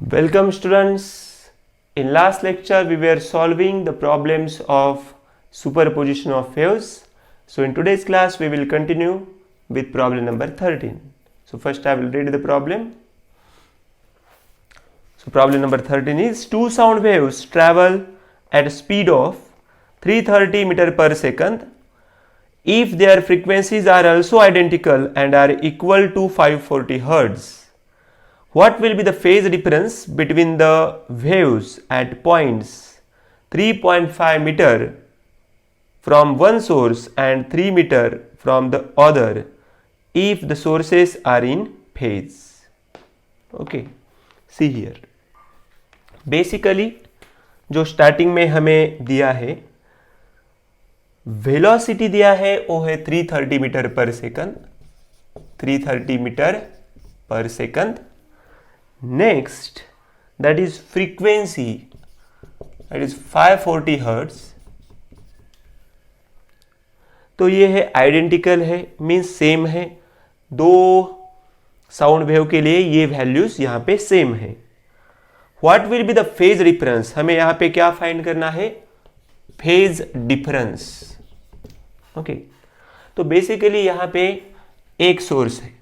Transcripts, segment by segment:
Welcome students. In last lecture we were solving the problems of superposition of waves. So in today's class we will continue with problem number 13. So first I will read the problem. So problem number 13 is two sound waves travel at a speed of 330 meter per second if their frequencies are also identical and are equal to 540 Hz. What will be the phase difference between the waves at points 3.5 meter from one source and 3 meter from the other if the sources are in phase? Okay, see here. Basically जो starting में हमें दिया है velocity दिया है वो है 330 metre पर सेकंड, 330 मीटर पर second. Next, that is frequency, that is 540 Hz. तो ये है आइडेंटिकल है, मीन्स सेम है. दो साउंड वेव के लिए ये वैल्यूज यहाँ पे सेम है. What will be the phase difference? हमें यहाँ पे क्या फाइंड करना है? Phase difference. ओके, तो बेसिकली यहाँ पे एक सोर्स है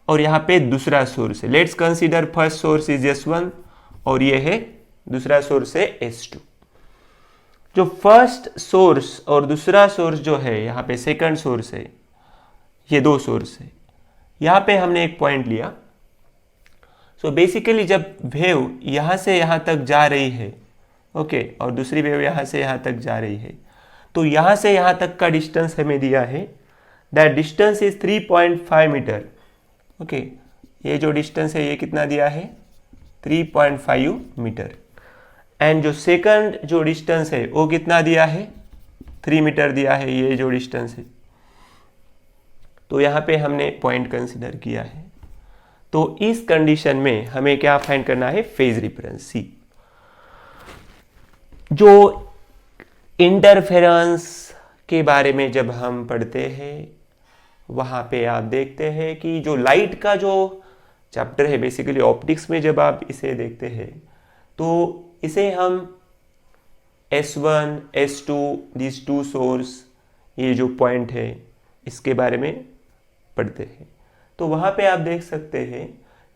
और यहाँ पे दूसरा सोर्स है. Let's consider first source is S1 और ये है दूसरा सोर्स है S2. जो फर्स्ट सोर्स और दूसरा सोर्स जो है यहाँ पे सेकंड सोर्स है, ये दो सोर्स है. यहाँ पे हमने एक पॉइंट लिया. सो बेसिकली जब वेव यहाँ से यहाँ तक जा रही है, ओके, और दूसरी वेव यहाँ से यहाँ तक जा रही है, तो यहाँ से यहाँ तक का डिस्टेंस हमें दिया है. That distance is 3.5 meter. Okay, ये जो डिस्टेंस है ये कितना दिया है? 3.5 मीटर. एंड जो सेकंड जो डिस्टेंस है वो कितना दिया है? 3 मीटर दिया है, ये जो डिस्टेंस है. तो यहाँ पे हमने पॉइंट कंसिडर किया है. तो इस कंडीशन में हमें क्या फाइंड करना है? Phase difference. सी, जो इंटरफेरेंस के बारे में जब हम पढ़ते हैं वहाँ पे आप देखते हैं कि जो लाइट का जो चैप्टर है, बेसिकली ऑप्टिक्स में जब आप इसे देखते हैं तो इसे हम S1, S2, this to source, ये जो पॉइंट है इसके बारे में पढ़ते हैं. तो वहाँ पे आप देख सकते हैं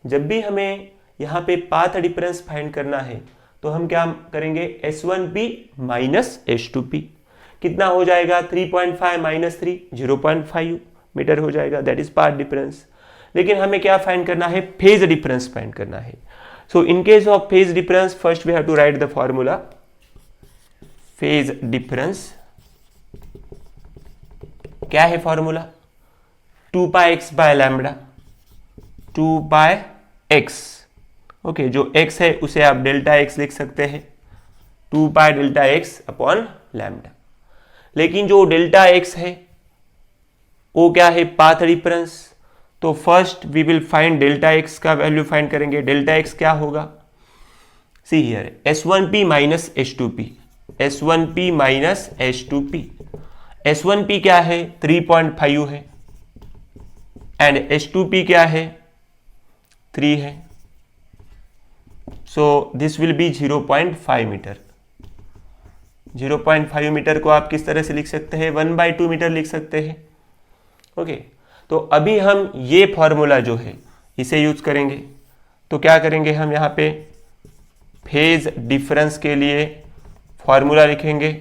जब भी हमें यहाँ पे पाथ डिफरेंस फाइंड करना है तो हम क्या करेंगे? S1P minus S2P. कितना हो जाएगा? 3.5 माइनस 3, 0.5 मीटर हो जाएगा. That is path difference. लेकिन हमें क्या फाइंड करना है? फेज डिफरेंस फाइंड करना है. So in case of phase difference first we have to write the formula. Phase difference क्या है formula? 2πx by lambda. 2πx. Okay, जो x है उसे आप डेल्टा x लिख सकते हैं. 2π डेल्टा x अपॉन लैम्बडा. लेकिन जो डेल्टा x है वो क्या है? Path difference. तो first we will find delta x का वैल्यू फाइंड करेंगे. डेल्टा x क्या होगा? See here, S1P minus S2P. S1P minus S2P. S1P क्या है? 3.5 है एंड S2P क्या है? 3 है. So this will be 0.5 meter. 0.5 meter को आप किस तरह से लिख सकते हैं? 1/2 मीटर लिख सकते हैं. ओके, तो अभी हम ये फॉर्मूला जो है इसे यूज करेंगे. तो क्या करेंगे हम? यहाँ पे फेज डिफरेंस के लिए फॉर्मूला लिखेंगे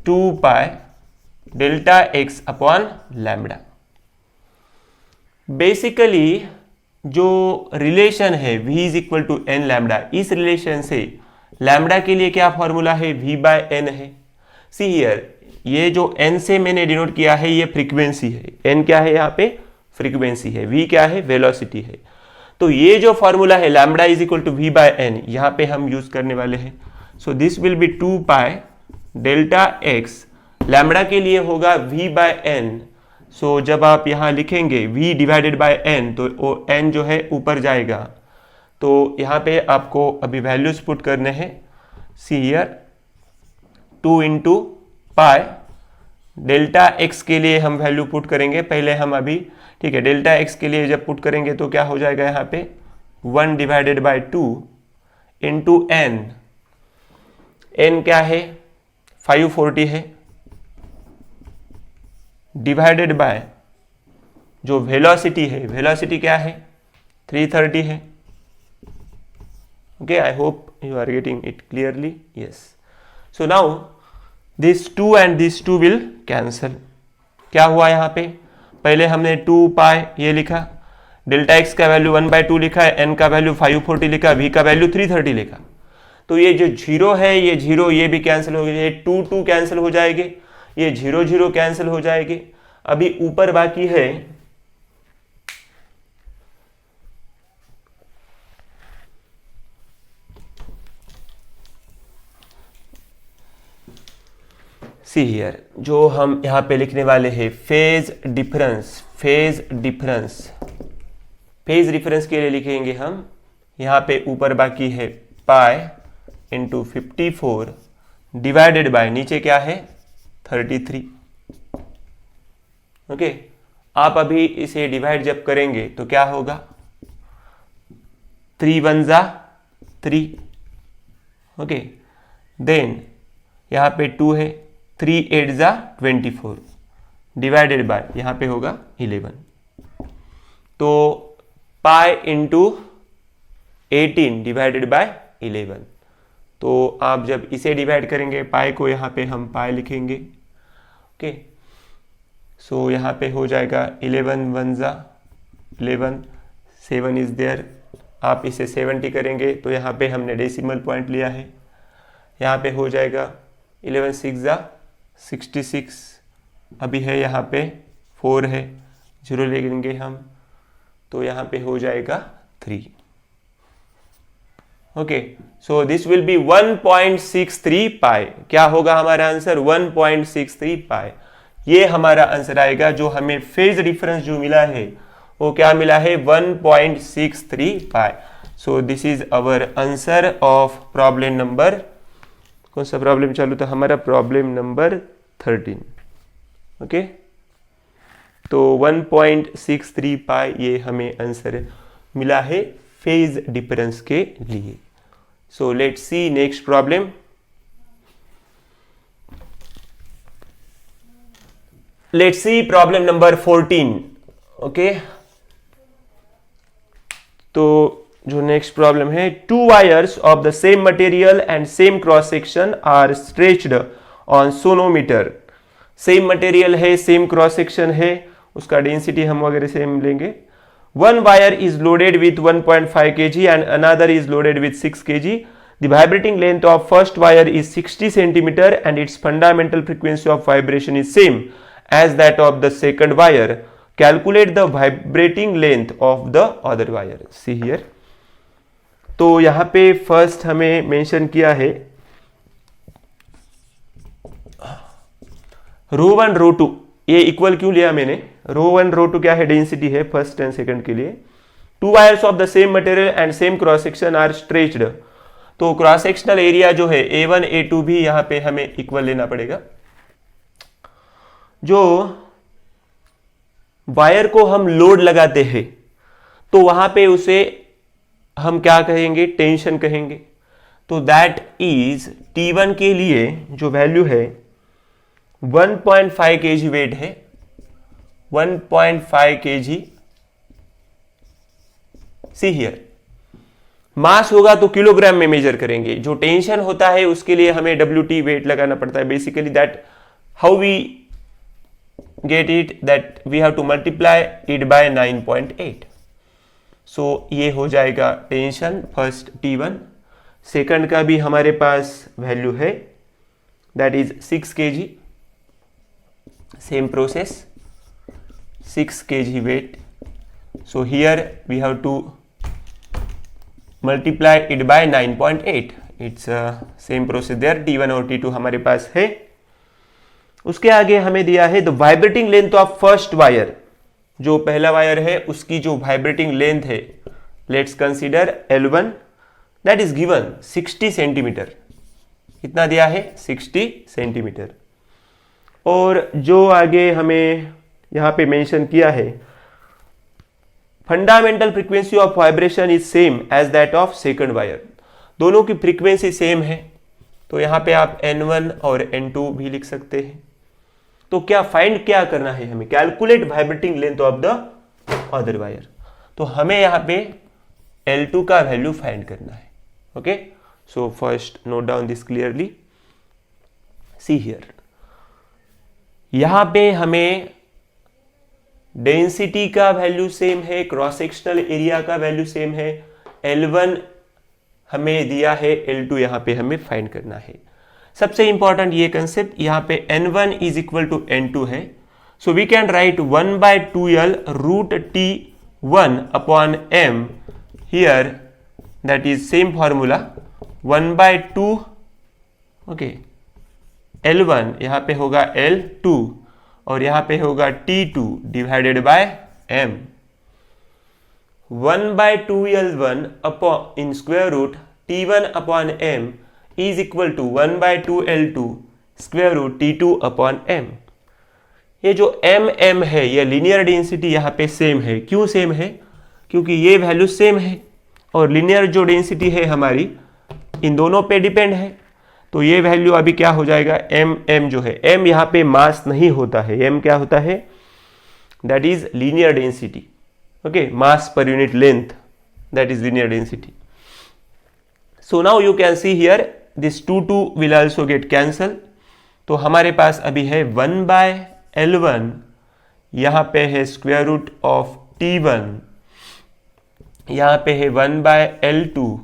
2π delta x upon lambda. Basically जो रिलेशन है v is equal to N lambda, इस रिलेशन से लैम्बडा के लिए क्या फॉर्मूला है? v/n है. सी हियर, ये जो n से मैंने डिनोट किया है ये फ्रीक्वेंसी है. n क्या है? यहाँ पे फ्रीक्वेंसी है. v क्या है? वेलोसिटी है. तो ये जो फॉर्मूला है lambda is equal to v/n, यहाँ पे हम यूज करने वाले हैं. So this will be 2π delta x. Lambda के लिए होगा v/n. सो जब आप यहाँ लिखेंगे v डिवाइडेड बाय n तो वो n जो है ऊपर जाएगा. तो यहाँ पे आपको अभी वैल्यूज पुट करने हैं. See here, 2 into pi delta x के लिए हम वैल्यू पुट करेंगे. पहले हम अभी, ठीक है, डेल्टा एक्स के लिए जब पुट करेंगे तो क्या हो जाएगा? यहाँ पे 1 divided by 2 into n, n क्या है 540 है, डिवाइडेड बाय जो वेलोसिटी है, वेलोसिटी क्या है 330 है। Okay, I hope you are getting it clearly. Yes, so now this 2 and this 2 will cancel. क्या हुआ यहाँ पे, पहले हमने 2 पाई ये लिखा, डेल्टा एक्स का वैल्यू 1/2 लिखा है, एन का वैल्यू 540 लिखा, वी का वैल्यू 330 लिखा। तो ये जो जीरो है, ये जीरो ये भी कैंसिल हो गया, ये 2 2 कैंसिल हो जाएंगे, ये 0 0 कैंसिल हो जाएंगे। अभी ऊपर बाकी है सी हियर, जो हम यहाँ पे लिखने वाले हैं phase difference. Phase difference, phase difference के लिए लिखेंगे हम यहाँ पे ऊपर बाकी है पाई इंटू 54 डिवाइडेड बाय नीचे क्या है 33। ओके, आप अभी इसे डिवाइड जब करेंगे तो क्या होगा, 3 1 जा 3। ओके, देन यहाँ पे 2 है, 3 8 जा 24 डिवाइडेड बाय यहाँ पे होगा 11। तो पाई इंटू 18 डिवाइडेड बाय 11। तो आप जब इसे डिवाइड करेंगे, पाई को यहाँ पे हम पाई लिखेंगे। ओके, सो यहाँ पे हो जाएगा 11 1 जा 11, 7 इज देयर। आप इसे 70 करेंगे तो यहाँ पे हमने डेसिमल पॉइंट लिया है, यहाँ पे हो जाएगा 11 6 जा 66। अभी है यहाँ पे 4 है, 0 ले लेंगे हम, तो यहाँ पे हो जाएगा 3। Okay, so this will B 1.63 पाई। क्या होगा हमारा आंसर 1.63 पाई। ये हमारा आंसर आएगा। जो हमें फेज डिफरेंस जो मिला है वो क्या मिला है 1.63 pi. So this is our answer of problem number, कौन सा प्रॉब्लम चालू था हमारा, प्रॉब्लम नंबर 13। ओके, तो 1.63 पाई ये हमें आंसर मिला है फेज डिफरेंस के लिए। So let's see next problem. Let's see problem number 14। Okay, तो जो नेक्स्ट प्रॉब्लम है, 2 wires of the same material and same cross section are stretched on sonometer. Same material है, सेम क्रॉस सेक्शन है, उसका density हम वगैरह same लेंगे। One wire is loaded with 1.5 kg and another is loaded with 6 kg. The vibrating length of first wire is 60 centimeter and its fundamental frequency of vibration is same as that of the second wire. Calculate the vibrating length of the other wire. See here. तो यहाँ पे first हमें mention किया है ρ1 ρ2, ये equal क्यों लिया मैंने, ρ1 ρ2 क्या है, डेंसिटी है फर्स्ट एंड सेकंड के लिए। 2 wires of the same material and same cross section are stretched. तो क्रॉस सेक्शनल एरिया जो है A1 A2 भी यहां पे हमें इक्वल लेना पड़ेगा। जो वायर को हम लोड लगाते हैं तो वहां पे उसे हम क्या कहेंगे, टेंशन कहेंगे। तो दैट इज T1 के लिए जो वैल्यू है 1.5 kg वेट है, 1.5 kg। सी हियर, मास होगा तो किलोग्राम में मेजर करेंगे, जो टेंशन होता है उसके लिए हमें WT वेट लगाना पड़ता है। Basically that how we get it, that we have to multiply it by 9.8। सो ये हो जाएगा टेंशन फर्स्ट T1। सेकंड का भी हमारे पास वैल्यू है, that is 6 kg। Same process, 6 kg weight. So here we have to multiply it by 9.8. It's same process there. T1 और T2 हमारे पास है। उसके आगे हमें दिया है the vibrating length of first wire. जो पहला वायर है उसकी जो वाइब्रेटिंग लेंथ है, let's consider L1, that is given 60 centimetre. कितना दिया है 60 सेंटीमीटर। और जो आगे हमें यहाँ पे मेंशन किया है fundamental frequency of vibration is same as that of second wire. दोनों की फ्रीक्वेंसी सेम है, तो यहां पे आप N1 और N2 भी लिख सकते हैं। तो क्या फाइंड क्या करना है हमें? Calculate vibrating length of the other wire. तो हमें यहां पे L2 का वैल्यू फाइंड करना है। Okay, so first note down this clearly. See here, यहां पे हमें डेंसिटी का वैल्यू सेम है, क्रॉस सेक्शनल एरिया का वैल्यू सेम है। L1 हमें दिया है, L2 यहां पे हमें फाइंड करना है। सबसे इंपॉर्टेंट ये कंसेप्ट, यहां पे N1 is equal to N2 है, so we can write 1/2L root T1 upon M here, that is same formula 1/2। Okay, L1 यहां पे होगा L2 और यहां पे होगा T2 divided by M। 1/2L1 upon in square root T1 upon M is equal to 1/2L2 square root T2 upon M। ये जो M है, ये लीनियर डेंसिटी यहाँ पे सेम है। क्यों सेम है? क्योंकि ये वैल्यू सेम है और लीनियर जो डेंसिटी है हमारी इन दोनों पे डिपेंड है। तो ये वैल्यू अभी क्या हो जाएगा? M जो है, M यहाँ पे मास नहीं होता है, M क्या होता है? That is linear density. Okay, mass per unit length, that is linear density. So now you can see here this 2 will also get cancel. तो हमारे पास अभी है 1/L1, यहां पे है स्क्वायर रूट ऑफ T1, यहां पे है 1/L2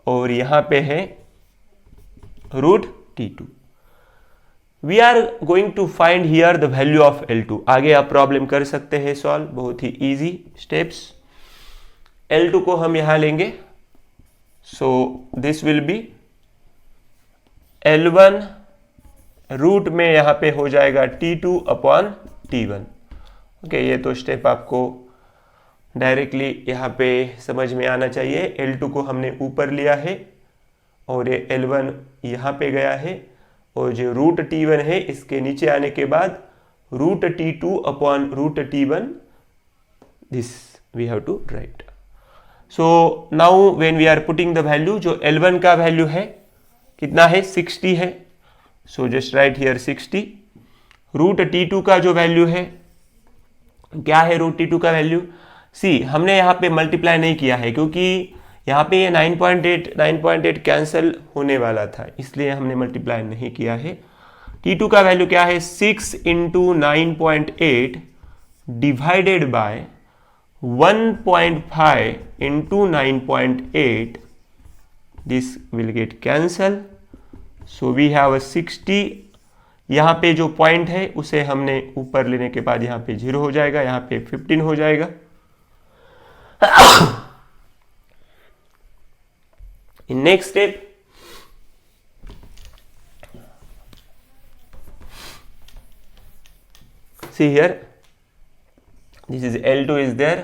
और यहां पे है root T2। We are going to find here the value of L2। आगे आप प्रॉब्लम कर सकते हैं सॉल्व, बहुत ही इजी स्टेप्स। L2 को हम यहां लेंगे, so this will be L1 root में यहां पे हो जाएगा T2 अपॉन T1। ओके, ये तो स्टेप आपको डायरेक्टली यहां पे समझ में आना चाहिए। L2 को हमने ऊपर लिया है और ये L1 यहां पे गया है और जो रूट T1 है इसके नीचे आने के बाद root T2 upon root T1, this we have to write. So now when we are putting the value, जो L1 का वैल्यू है कितना है? 60 है, so just write here 60। Root T2 का जो वैल्यू है, क्या है रूट T2 का वैल्यू? सी, हमने यहाँ पे मल्टीप्लाई नहीं किया है क्योंकि यहाँ पे ये 9.8 कैंसिल होने वाला था, इसलिए हमने मल्टीप्लाई नहीं किया है। T2 का वैल्यू क्या है? 6 into 9.8 divided by 1.5 into 9.8, this will get cancel. So we have 60। यहाँ पे जो पॉइंट है उसे हमने ऊपर लेने के बाद यहाँ पे 0 हो जाएगा, यहाँ पे 15 हो जाएगा। In next step, see here, this is L2 is there,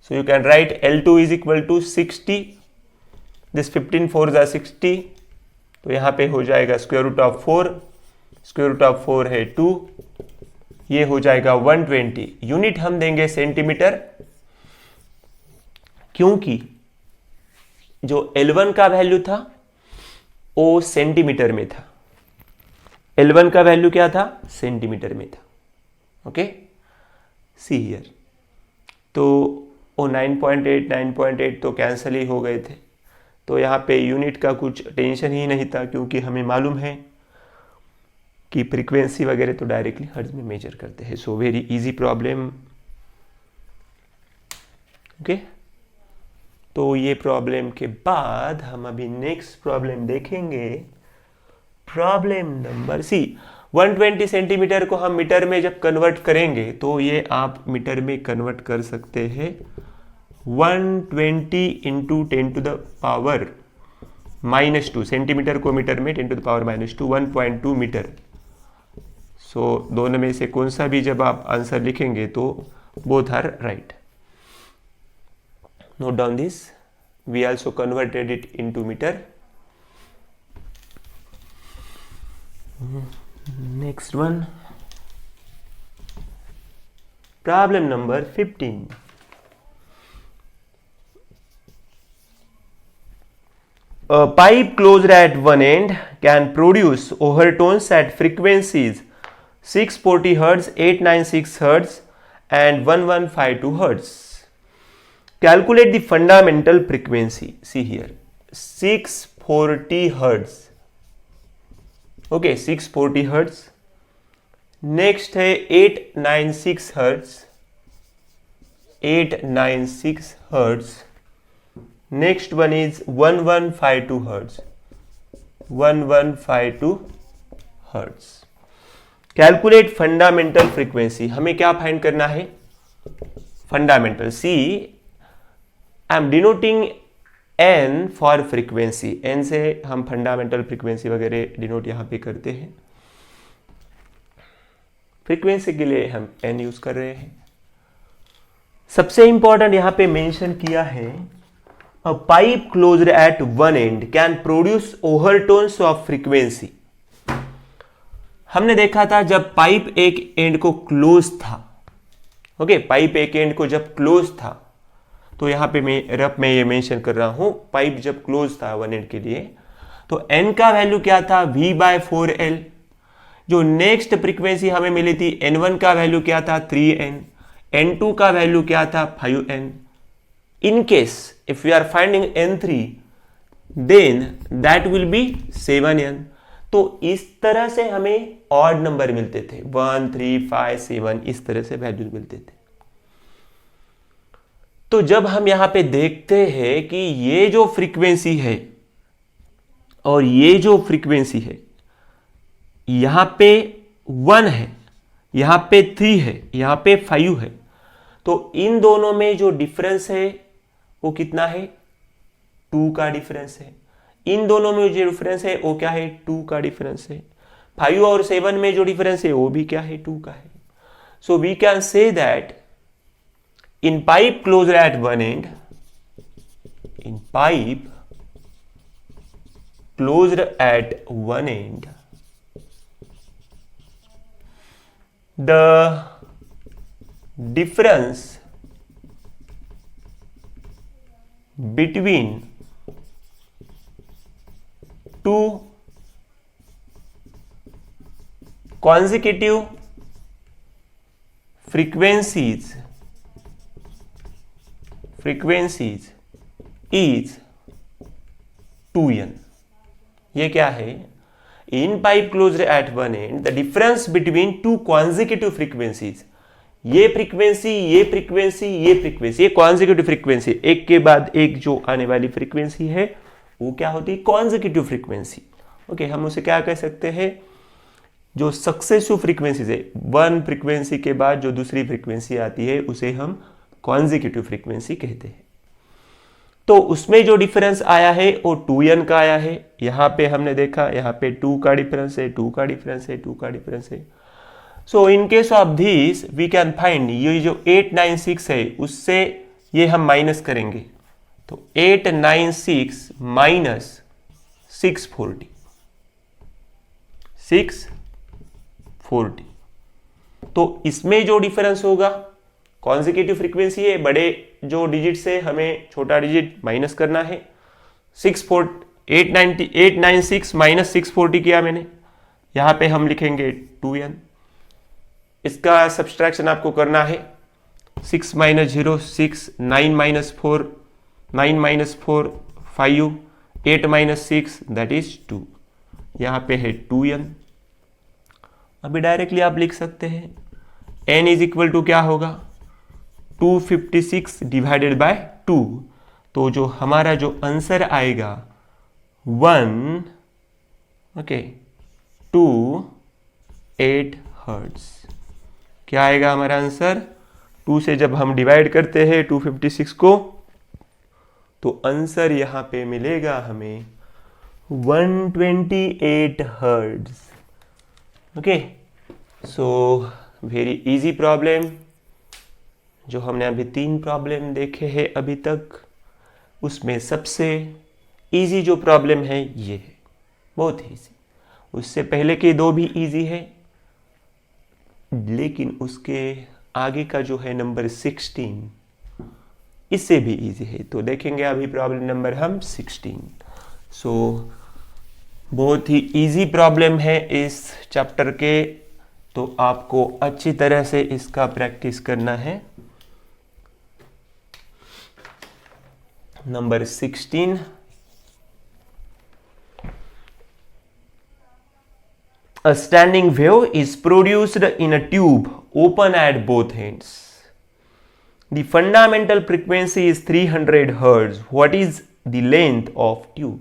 so you can write L2 is equal to 60, this 15 4s are 60, तो यहाँ पे हो जाएगा square root of 4, square root of 4 है 2, ये हो जाएगा 120। यूनिट हम देंगे सेंटीमीटर, क्योंकि जो L1 का वैल्यू था वो सेंटीमीटर में था। L1 का वैल्यू क्या था? सेंटीमीटर में था। ओके, सी हियर, तो वो 9.8 तो कैंसिल ही हो गए थे, तो यहाँ पे यूनिट का कुछ टेंशन ही नहीं था क्योंकि हमें मालूम है कि फ्रीक्वेंसी वगैरह तो डायरेक्टली हर्ट्ज में मेजर करते हैं। So very easy problem. Okay, तो ये प्रॉब्लम के बाद हम अभी नेक्स्ट प्रॉब्लम देखेंगे। प्रॉब्लम नंबर सी, 120 सेंटीमीटर को हम मीटर में जब कन्वर्ट करेंगे तो ये आप मीटर में कन्वर्ट कर सकते हैं 120 into 10 to the power -2। Centimeter को मीटर में 10 टू द पावर -2, 1.2 मीटर। सो दोनों में से कौन सा भी जब आप आंसर लिखेंगे तो both are right. Note down this. We also converted it into meter. Next one. Problem number 15. A pipe closed at one end can produce overtones at frequencies 640 Hz, 896 Hz and 1152 Hz. Calculate the fundamental frequency. See here, 640 Hz. Okay, 640 Hz. Next है 896 Hz. 896 Hz. Next one is 1152 Hz. 1152 Hz. Calculate fundamental frequency. हमें क्या find करना है? Fundamental. See I am denoting N for frequency. N से हम fundamental frequency वगैरह denote यहां पे करते हैं. फ्रीक्वेंसी के लिए हम एन यूज कर रहे हैं. सबसे इंपॉर्टेंट यहां पे मेंशन किया है, a pipe closed at one end can produce overtones of frequency. हमने देखा था जब पाइप एक एंड को क्लोज था. ओके, पाइप एक एंड को जब क्लोज था, तो यहां पे मैं रफ में ये मेंशन कर रहा हूं, पाइप जब क्लोज था वन एंड के लिए, तो एन का वैल्यू क्या था? V/4L. जो नेक्स्ट फ्रीक्वेंसी हमें मिली थी, N1 का वैल्यू क्या था? 3N. N2 का वैल्यू क्या था? 5N. In case if we are finding N3, then that will be 7N. तो इस तरह से हमें ऑड नंबर मिलते थे, 1, 3, 5, 7, इस तरह से वैल्यूज मिलते थे. तो जब हम यहां पे देखते हैं कि ये जो फ्रीक्वेंसी है और ये जो फ्रीक्वेंसी है, यहां पे 1 है, यहां पे 3 है, यहां पे 5 है, तो इन दोनों में जो डिफरेंस है वो कितना है? 2 का डिफरेंस है. इन दोनों में जो डिफरेंस है वो क्या है? 2 का डिफरेंस है. 5 और 7 में जो डिफरेंस है वो भी क्या है? 2 का है. So we can say that in pipe closed at one end, in pipe closed at one end, the difference between two consecutive frequencies is 2n. ये क्या है? In pipe closed at one end, the difference between two consecutive frequencies, ये frequency, ये frequency, ये frequency, ये consecutive frequency, एक के बाद एक जो आने वाली फ्रीक्वेंसी है वो क्या होती है? Consecutive frequency. ओके, हम उसे क्या कह सकते हैं? जो सक्सेसिव फ्रीक्वेंसीज है, वन फ्रीक्वेंसी के बाद जो दूसरी फ्रीक्वेंसी आती है उसे हम कॉन्जिक्यूटिव फ्रीक्वेंसी कहते हैं. तो उसमें जो डिफरेंस आया है वो 2n का आया है. यहां पे हमने देखा, यहां पे 2 का डिफरेंस है, 2 का डिफरेंस है, 2 का डिफरेंस है. So in case of this we can find, ये जो 896 है उससे ये हम माइनस करेंगे, तो 896 माइनस 640, 640. तो इसमें जो डिफरेंस होगा, कॉन्जिक्यूटिव फ्रीक्वेंसी है, बड़े जो डिजिट से हमें छोटा डिजिट माइनस करना है. 896 माइनस 640 किया मैंने, यहां पे हम लिखेंगे 2n. इसका सब्सट्रैक्शन आपको करना है. 6 minus 0 6, 9 minus 4 9 minus 4 5, 8 minus 6 that is 2. यहां पे है 2n. अभी डायरेक्टली आप लिख सकते हैं n इज इक्वल टू क्या होगा? 256 डिवाइडेड बाय 2. तो जो हमारा जो आंसर आएगा 128 हर्ट्ज. क्या आएगा हमारा आंसर? 2 से जब हम डिवाइड करते हैं 256 को, तो आंसर यहां पे मिलेगा हमें 128 hertz. Okay, so very easy problem. जो हमने अभी 3 प्रॉब्लम देखे हैं अभी तक, उसमें सबसे इजी जो प्रॉब्लम है ये है, बहुत इजी. उससे पहले के 2 भी इजी है, लेकिन उसके आगे का जो है नंबर 16 इससे भी इजी है. तो देखेंगे अभी प्रॉब्लम नंबर हम 16. सो बहुत ही इजी प्रॉब्लम है इस चैप्टर के, तो आपको अच्छी तरह से इसका प्रैक्टिस करना है। Number 16, a standing wave is produced in a tube open at both ends. The fundamental frequency is 300 Hz. What is the length of tube?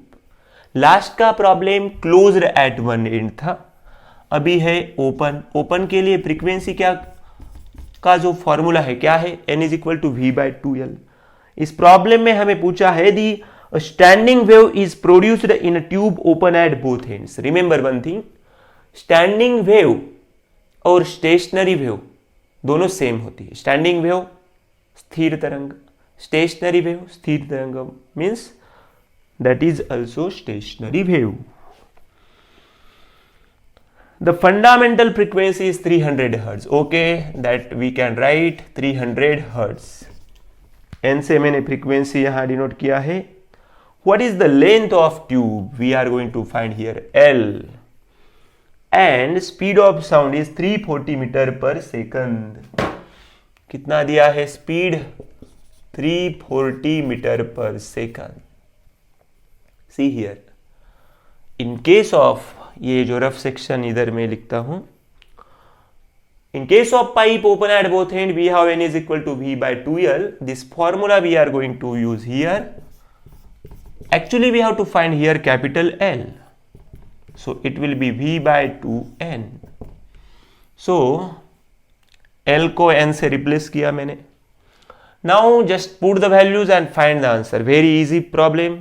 Last का problem closed at one end था, अभी है open. Open के लिए frequency क्या का जो formula है क्या है, n is equal to v/2L। इस प्रॉब्लम में हमें पूछा है the standing wave is produced in a tube open at both ends. Remember one thing, standing wave और स्टेशनरी वेव दोनों सेम होती है। स्टैंडिंग वेव स्थिर तरंग, स्टेशनरी वेव स्थिर तरंग, means that is also stationary wave. The fundamental frequency is 300 Hz. Okay, that we can write 300 Hz. n से मैंने frequency यहाँ denote किया है। What is the length of tube? We are going to find here L. And speed of sound is 340 meter per second. कितना दिया है speed? 340 meter per second. See here, in case of, ये जो rough section इधर में लिखता हूं, in case of pipe open at both end, we have n is equal to v/2L. This formula we are going to use here. Actually we have to find here capital L, so it will be v/2n. So L को n से replace किया मैंने। Now just put the values and find the answer. Very easy problem.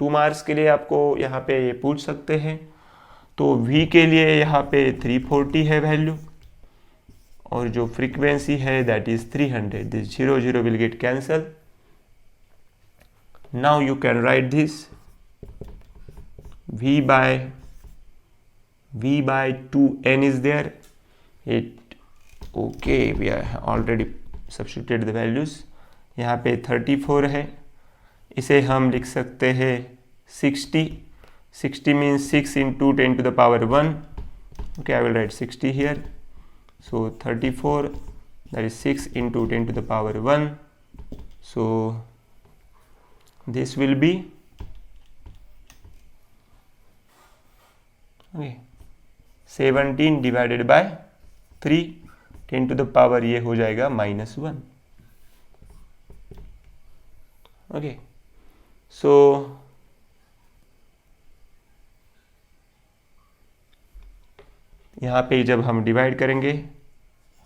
2 marks के लिए आपको यहाँ पे ये पूछ सकते हैं। तो v के लिए यहाँ पे 340 है वैल्यू, और जो फ्रीक्वेंसी है that is 300। This 0 0 will get cancel. Now you can write this v/2n is there. It okay, we are already substituted the values. यहाँ पे 34 है, इसे हम लिख सकते हैं 60। 60 means 6 into 10 to the power 1. Okay, I will write 60 here. So 34, that is 6 into 10 to the power 1. So this will be, okay, 17 divided by 3, 10 to the power ये हो जाएगा -1. Okay. So यहाँ पे जब हम डिवाइड करेंगे,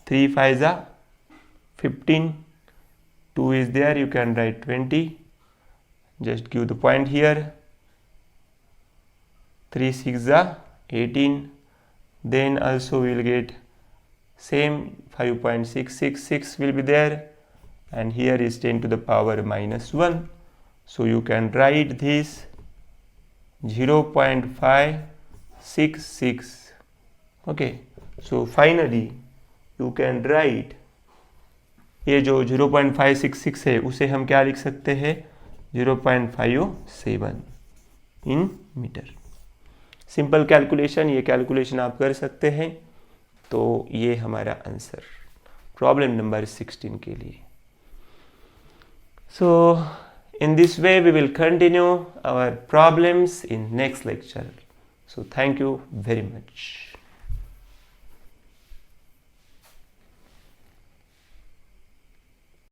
3 5 15, 2 is there, you can write 20, just give the point here, 3 6 18, then also we will get same 5.666 will be there, and here is 10 to the power -1. So you can write this 0.566. Okay, so finally you can write, ये जो 0.566 है उसे हम क्या लिख सकते हैं, 0.57 in metre. Simple calculation, ये कैलकुलेशन आप कर सकते हैं। तो ये हमारा आंसर प्रॉब्लम नंबर 16 के लिए। So in this way we will continue our problems in next lecture. So thank you very much.